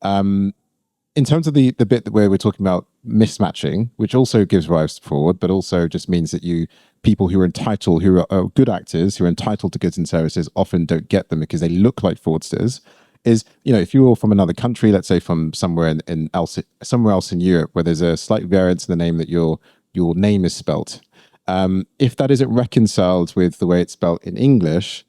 In terms of the bit that where we're talking about mismatching, which also gives rise to fraud, but also just means that people who are entitled, who are good actors, who are entitled to goods and services, often don't get them because they look like fraudsters. Is, if you're from another country, let's say from somewhere else in Europe, where there's a slight variance in the name that your name is spelt. If that isn't reconciled with the way it's spelt in English,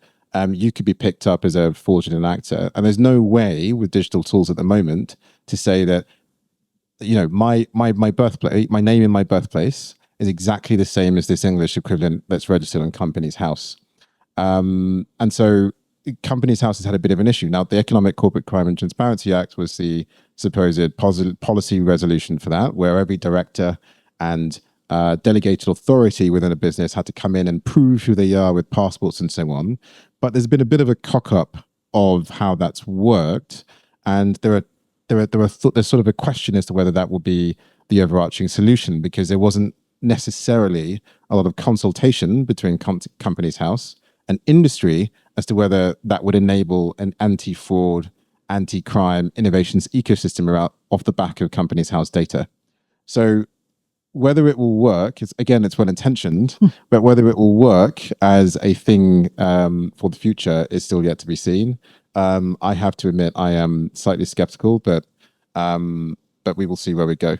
you could be picked up as a fraudulent actor. And there's no way with digital tools at the moment to say that, my birthplace, my name in my birthplace is exactly the same as this English equivalent that's registered on Companies House. And so Companies House has had a bit of an issue. Now, the Economic Corporate Crime and Transparency Act was the supposed policy resolution for that, where every director and delegated authority within a business had to come in and prove who they are with passports and so on. But there's been a bit of a cock up of how that's worked, and there's sort of a question as to whether that will be the overarching solution, because there wasn't necessarily a lot of consultation between Companies House and industry as to whether that would enable an anti-fraud, anti-crime innovations ecosystem off the back of Companies House data. So whether it will work is, again, it's well intentioned, but whether it will work as a thing for the future is still yet to be seen. I have to admit I am slightly skeptical, but we will see where we go.